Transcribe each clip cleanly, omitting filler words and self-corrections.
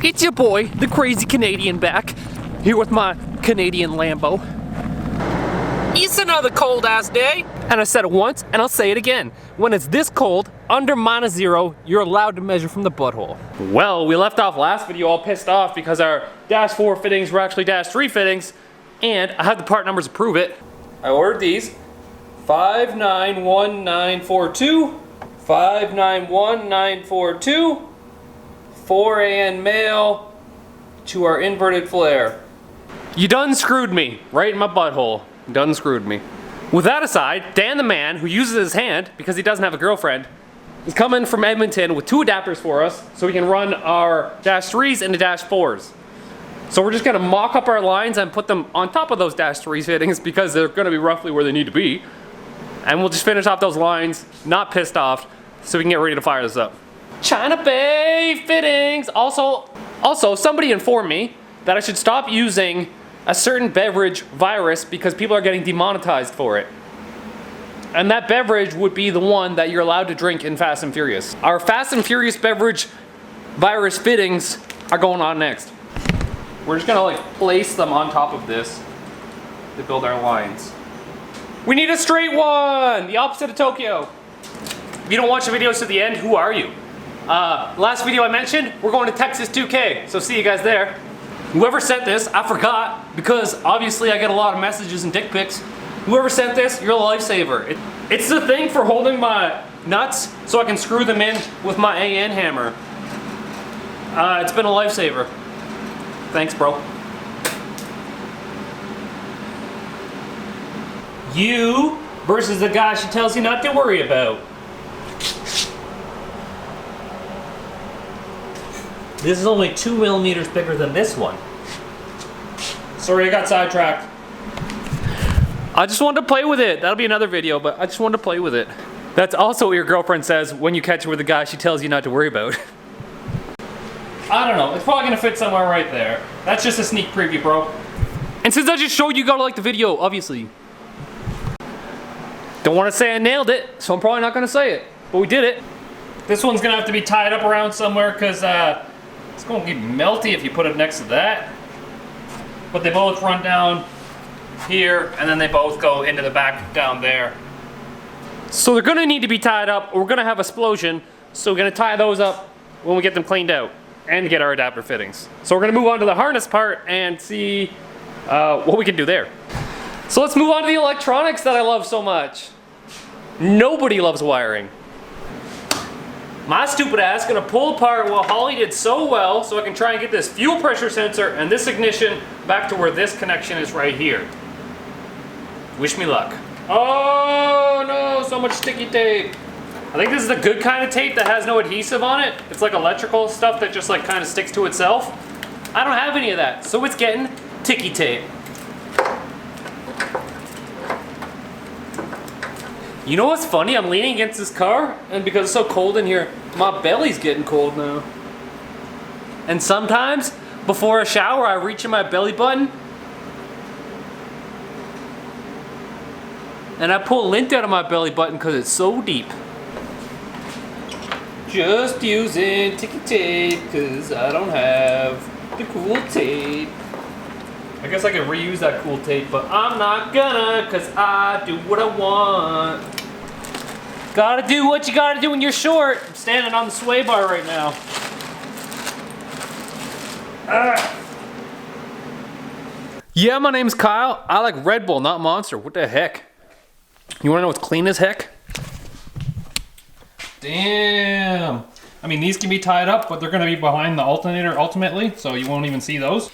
It's your boy, the crazy Canadian, back here with my Canadian Lambo. It's another cold ass day, and I said it once and I'll say it again. When it's this cold, under -0, you're allowed to measure from the butthole. Well, we left off last video all pissed off because our -4 fittings were actually -3 fittings, and I have the part numbers to prove it. I ordered these 591942, 591942. 4AN male to our inverted flare. You done screwed me, right in my butthole. You done screwed me. With that aside, Dan the man, who uses his hand because he doesn't have a girlfriend, is coming from Edmonton with 2 adapters for us so we can run our -3s into -4s. So we're just gonna mock up our lines and put them on top of those -3 fittings because they're gonna be roughly where they need to be. And we'll just finish off those lines, not pissed off, so we can get ready to fire this up. China Bay fittings! Also, somebody informed me that I should stop using a certain beverage virus because people are getting demonetized for it. And that beverage would be the one that you're allowed to drink in Fast and Furious. Our Fast and Furious beverage virus fittings are going on next. We're just gonna like place them on top of this to build our lines. We need a straight one! The opposite of Tokyo. If you don't watch the videos to the end, who are you? Last video I mentioned, we're going to Texas 2K, so see you guys there. Whoever sent this, I forgot, because obviously I get a lot of messages and dick pics. Whoever sent this, you're a lifesaver. It's the thing for holding my nuts so I can screw them in with my AN hammer. It's been a lifesaver. Thanks, bro. You versus the guy she tells you not to worry about. This is only 2 millimeters bigger than this one. Sorry, I got sidetracked. I just wanted to play with it. That'll be another video, but I just wanted to play with it. That's also what your girlfriend says when you catch her with a guy she tells you not to worry about. I don't know. It's probably gonna fit somewhere right there. That's just a sneak preview, bro. And since I just showed you, you gotta like the video, obviously. Don't want to say I nailed it, so I'm probably not gonna say it. But we did it. This one's gonna have to be tied up around somewhere because it's going to get melty if you put it next to that. But they both run down here, and then they both go into the back down there. So they're going to need to be tied up, or we're going to have an explosion. So we're going to tie those up when we get them cleaned out and get our adapter fittings. So we're going to move on to the harness part and see what we can do there. So let's move on to the electronics that I love so much. Nobody loves wiring. My stupid ass gonna pull apart what Holly did so well so I can try and get this fuel pressure sensor and this ignition back to where this connection is right here. Wish me luck. Oh no, so much sticky tape. I think this is the good kind of tape that has no adhesive on it. It's like electrical stuff that just like kind of sticks to itself. I don't have any of that, so it's getting ticky tape. You know what's funny? I'm leaning against this car, and because it's so cold in here, my belly's getting cold now. And sometimes, before a shower, I reach in my belly button, and I pull lint out of my belly button because it's so deep. Just using ticky tape, because I don't have the cool tape. I guess I could reuse that cool tape, but I'm not gonna, because I do what I want. Gotta do what you gotta do when you're short. I'm standing on the sway bar right now. Yeah, my name's Kyle. I like Red Bull, not Monster. What the heck? You wanna know what's clean as heck? Damn. I mean, these can be tied up, but they're gonna be behind the alternator ultimately, so you won't even see those.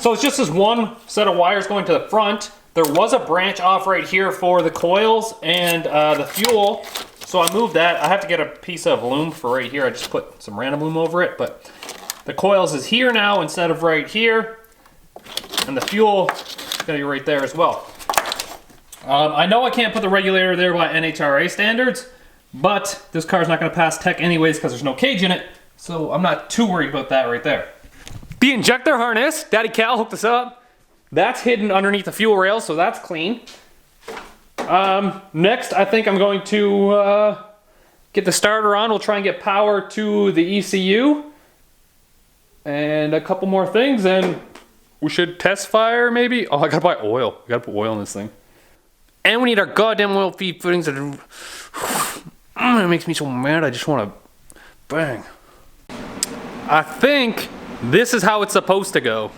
So it's just this one set of wires going to the front. There was a branch off right here for the coils and the fuel, so I moved that. I have to get a piece of loom for right here. I just put some random loom over it, but the coils is here now instead of right here, and the fuel is gonna be right there as well. I know I can't put the regulator there by NHRA standards, but this car's not gonna pass tech anyways because there's no cage in it, so I'm not too worried about that right there. The injector harness, Daddy Cal hooked us up. That's hidden underneath the fuel rail, so that's clean. Next, I think I'm going to get the starter on. We'll try and get power to the ECU. and a couple more things, and we should test fire maybe. Oh, I gotta buy oil. I gotta put oil in this thing. And we need our goddamn oil feed fittings. It makes me so mad. I just want to bang. I think this is how it's supposed to go.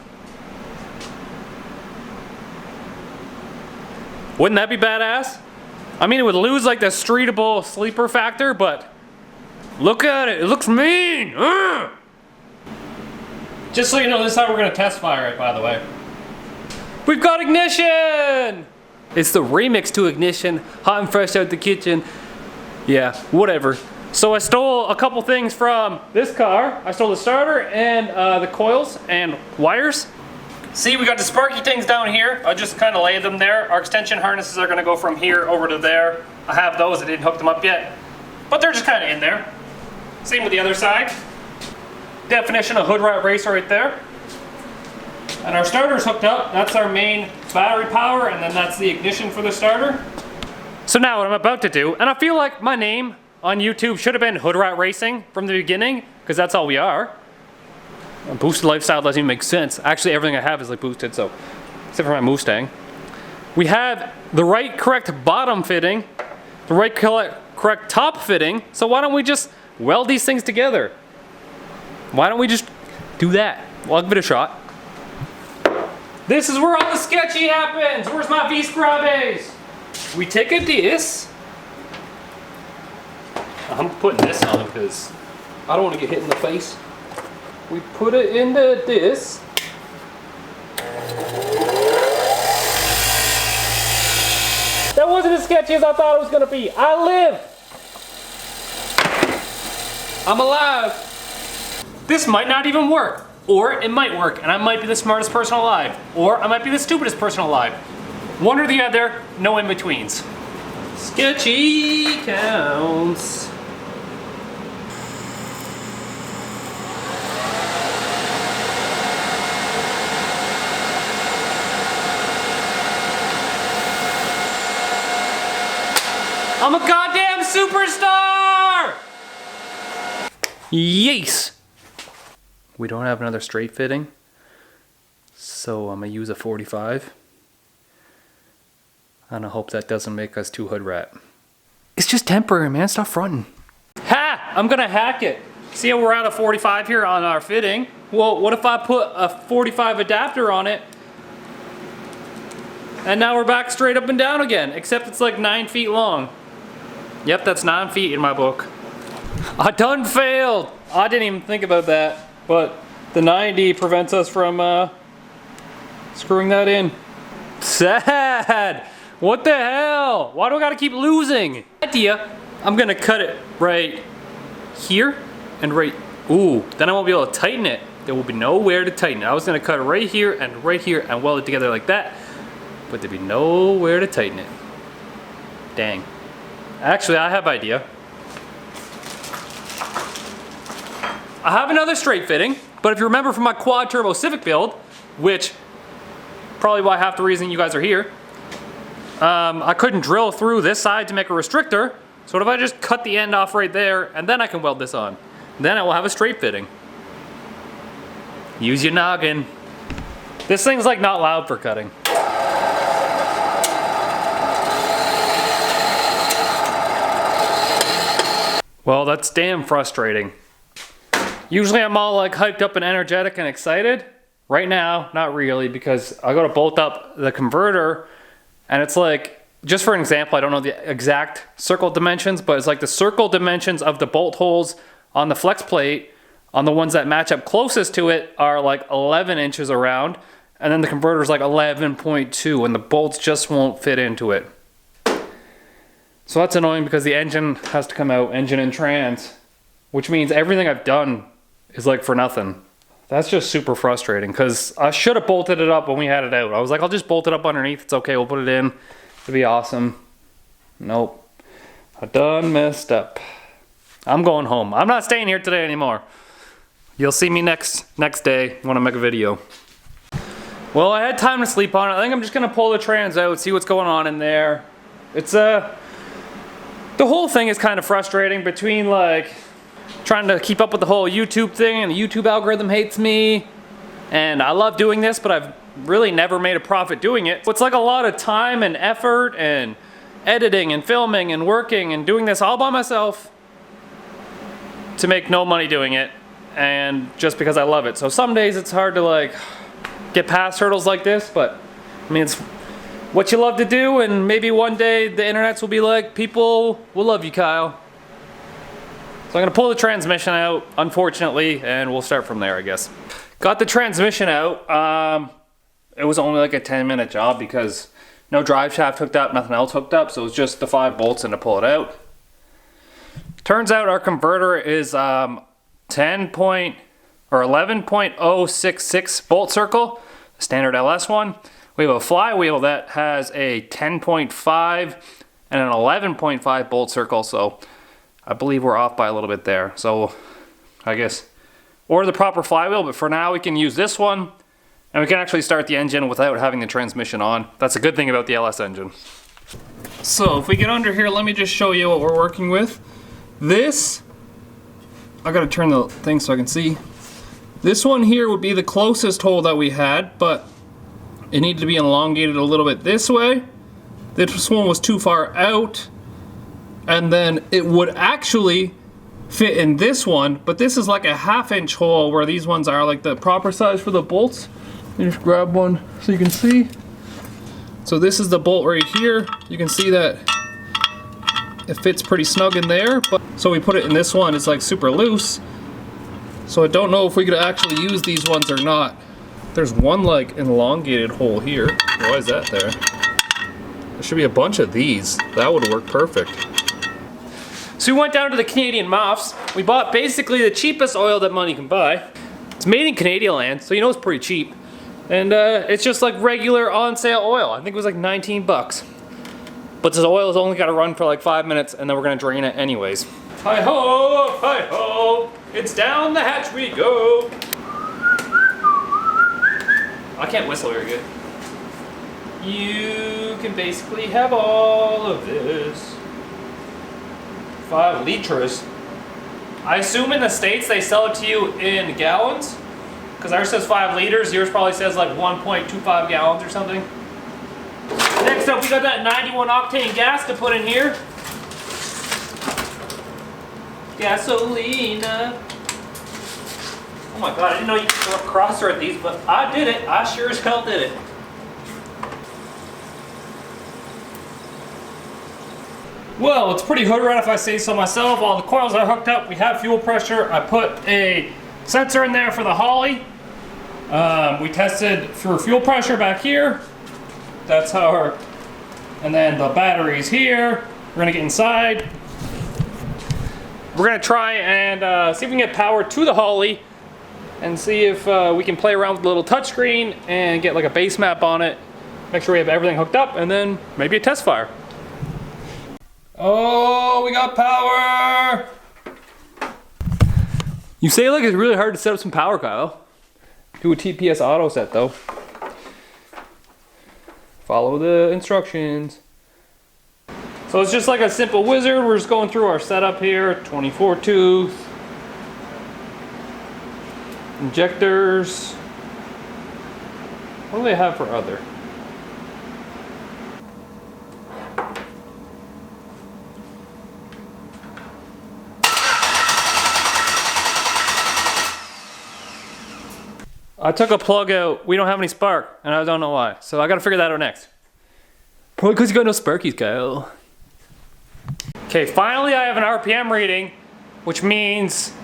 Wouldn't that be badass? I mean, it would lose like the streetable sleeper factor, but look at it. It looks mean. Ugh. Just so you know, this is how we're gonna test fire it, by the way. We've got ignition! It's the remix to ignition, hot and fresh out the kitchen. Yeah, whatever. So I stole a couple things from this car. I stole the starter and the coils and wires. See, we got the sparky things down here. I just kind of laid them there. Our extension harnesses are gonna go from here over to there. I have those, I didn't hook them up yet. But they're just kind of in there. Same with the other side. Definition of hood rat racer right there. And our starter's hooked up. That's our main battery power, and then that's the ignition for the starter. So now what I'm about to do, and I feel like my name on YouTube should have been Hood Rat Racing from the beginning, because that's all we are. A boosted lifestyle doesn't even make sense. Actually, everything I have is like boosted, so except for my Mustang. We have the right correct bottom fitting, the right correct top fitting, so why don't we just weld these things together? Why don't we just do that? Well, I'll give it a shot. This is where all the sketchy happens. Where's my V-scrubbies? We take a disc. I'm putting this on because I don't want to get hit in the face. We put it in the disc. That wasn't as sketchy as I thought it was going to be. I live. I'm alive. This might not even work, or it might work, and I might be the smartest person alive, or I might be the stupidest person alive. One or the other, no in-betweens. Sketchy counts. I'm a goddamn superstar! Yes! We don't have another straight fitting, so I'm gonna use a 45. And I hope that doesn't make us too hood rat. It's just temporary, man. Stop fronting. Ha! I'm gonna hack it. See how we're at a 45 here on our fitting? Well, what if I put a 45 adapter on it, and now we're back straight up and down again, except it's like 9 feet long. Yep, that's 9 feet in my book. I done failed. I didn't even think about that. But the 90 prevents us from screwing that in. Sad! What the hell? Why do I gotta keep losing? Idea, I'm gonna cut it right here and right, ooh, then I won't be able to tighten it. There will be nowhere to tighten it. I was gonna cut it right here and weld it together like that, but there'd be nowhere to tighten it. Dang. Actually, I have an idea. I have another straight fitting, but if you remember from my quad turbo Civic build, which probably why half the reason you guys are here, I couldn't drill through this side to make a restrictor. So what if I just cut the end off right there, and then I can weld this on? Then I will have a straight fitting. Use your noggin. This thing's like not loud for cutting. Well, that's damn frustrating. Usually I'm all like hyped up and energetic and excited. Right now, not really, because I gotta bolt up the converter, and it's like, just for an example, I don't know the exact circle dimensions, but it's like the circle dimensions of the bolt holes on the Flexplate, on the ones that match up closest to it, are like 11 inches around, and then the converter's like 11.2, and the bolts just won't fit into it. So that's annoying because the engine has to come out, engine and trans, which means everything I've done is like for nothing. That's just super frustrating because I should have bolted it up when we had it out. I was like, I'll just bolt it up underneath. It's okay, we'll put it in. It'll be awesome. Nope. I done messed up. I'm going home. I'm not staying here today anymore. You'll see me next day when I make a video. Well, I had time to sleep on it. I think I'm just gonna pull the trans out, see what's going on in there. It's the whole thing is kind of frustrating between like trying to keep up with the whole YouTube thing, and the YouTube algorithm hates me. And I love doing this, but I've really never made a profit doing it. So it's like a lot of time and effort and editing and filming and working and doing this all by myself to make no money doing it, and just because I love it. So some days it's hard to like get past hurdles like this, but I mean, it's what you love to do, and maybe one day the internets will be like, people will love you, Kyle. So I'm gonna pull the transmission out, unfortunately, and we'll start from there, I guess. Got the transmission out. It was only like a 10-minute job because no drive shaft hooked up, nothing else hooked up, so it was just the 5 bolts and to pull it out. Turns out our converter is 11.066 bolt circle, standard LS one. We have a flywheel that has a 10.5 and an 11.5 bolt circle, so I believe we're off by a little bit there. So I guess order the proper flywheel, but for now we can use this one, and we can actually start the engine without having the transmission on. That's a good thing about the LS engine. So if we get under here, let me just show you what we're working with. This, I gotta turn the thing so I can see. This one here would be the closest hole that we had, but it needed to be elongated a little bit this way. This one was too far out, and then it would actually fit in this one, but this is like a 1/2-inch hole where these ones are like the proper size for the bolts. Let me just grab one so you can see. So this is the bolt right here. You can see that it fits pretty snug in there, but so we put it in this one. It's like super loose. So I don't know if we could actually use these ones or not. There's one like elongated hole here. Why is that there? There should be a bunch of these. That would work perfect. So we went down to the Canadian Moffs. We bought basically the cheapest oil that money can buy. It's made in Canadian land, so you know it's pretty cheap. And it's just like regular on sale oil. I think it was like 19 bucks. But this oil has only got to run for like 5 minutes, and then we're gonna drain it anyways. Hi-ho, hi-ho, it's down the hatch we go. I can't whistle very good. You can basically have all of this. 5 liters. I assume in the States they sell it to you in gallons, because ours says 5 liters, yours probably says like 1.25 gallons or something. Next up, we got that 91 octane gas to put in here. Gasolina. Oh my god, I didn't know you could cross-thread these, but I did it. I sure as hell did it. Well, it's pretty hood rat if I say so myself. All the coils are hooked up. We have fuel pressure. I put a sensor in there for the Holly. We tested for fuel pressure back here. That's how our, and then the battery's here. We're gonna get inside. We're gonna try and see if we can get power to the Holly and see if we can play around with the little touchscreen and get like a base map on it. Make sure we have everything hooked up, and then maybe a test fire. Oh, we got power! You say like it's really hard to set up some power, Kyle. Do a TPS auto set though. Follow the instructions. So it's just like a simple wizard. We're just going through our setup here. 24 tooth. Injectors. What do they have for other? I took a plug out. We don't have any spark, and I don't know why. So I gotta figure that out next. Probably because you got no sparkies, Kyle. Okay, finally I have an RPM reading, which means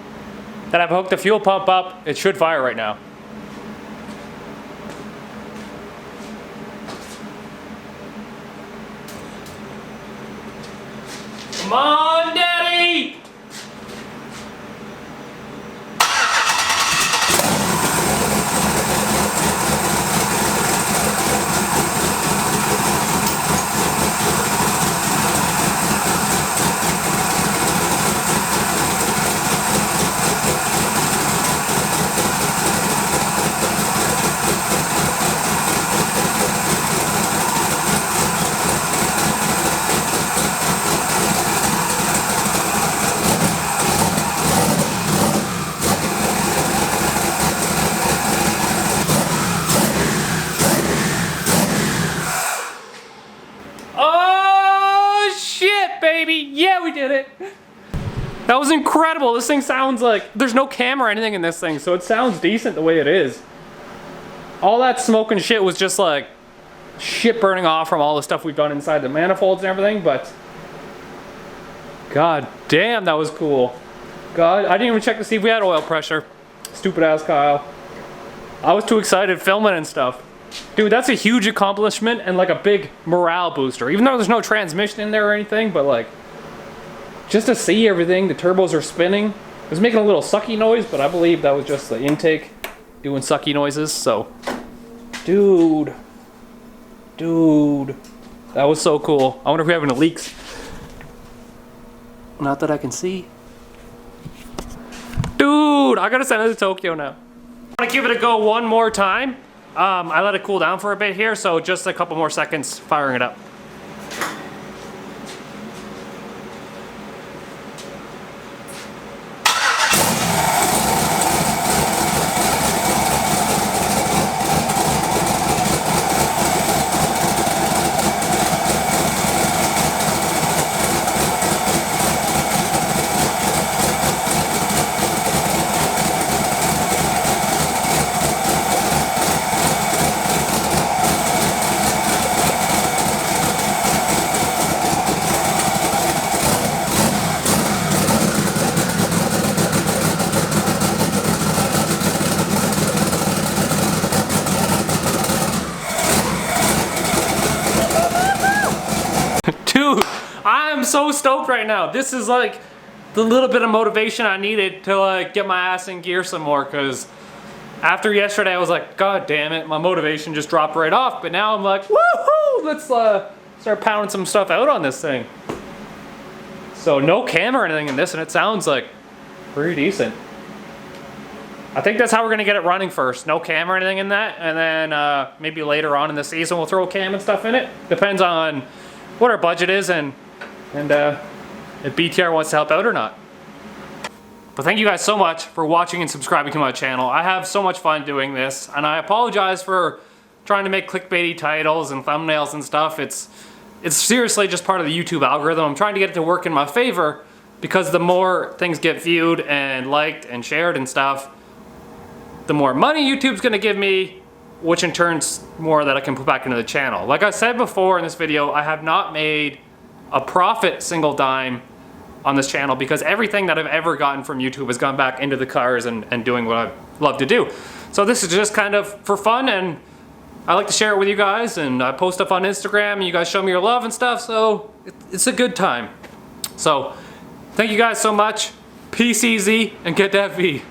that I've hooked the fuel pump up. It should fire right now. Come on, Daddy! That was incredible. This thing sounds like, there's no camera or anything in this thing, so it sounds decent the way it is. All that smoke and shit was just like shit burning off from all the stuff we've done inside the manifolds and everything, but god damn, that was cool. God, I didn't even check to see if we had oil pressure. Stupid ass Kyle. I was too excited filming and stuff. Dude, that's a huge accomplishment and like a big morale booster. Even though there's no transmission in there or anything, but like, just to see everything, the turbos are spinning. It was making a little sucky noise, but I believe that was just the intake doing sucky noises, so. Dude, that was so cool. I wonder if we have any leaks. Not that I can see. Dude, I gotta send it to Tokyo now. I wanna give it a go one more time. I let it cool down for a bit here, so just a couple more seconds firing it up. Dude, I am so stoked right now. This is like the little bit of motivation I needed to like get my ass in gear some more, because after yesterday I was like, god damn it, my motivation just dropped right off, but now I'm like, woohoo, let's start pounding some stuff out on this thing. So no camera or anything in this, and it sounds like pretty decent. I think that's how we're gonna get it running first. No camera or anything in that, and then maybe later on in the season we'll throw a cam and stuff in it. Depends on what our budget is and if BTR wants to help out or not. But thank you guys so much for watching and subscribing to my channel. I have so much fun doing this, and I apologize for trying to make clickbaity titles and thumbnails and stuff. It's seriously just part of the YouTube algorithm. I'm trying to get it to work in my favor, because the more things get viewed and liked and shared and stuff, the more money YouTube's gonna give me, which in turns more that I can put back into the channel. Like I said before in this video, I have not made a profit single dime on this channel, because everything that I've ever gotten from YouTube has gone back into the cars and doing what I love to do. So this is just kind of for fun, and I like to share it with you guys, and I post stuff on Instagram and you guys show me your love and stuff, so it's a good time. So thank you guys so much. Peace easy and get that V.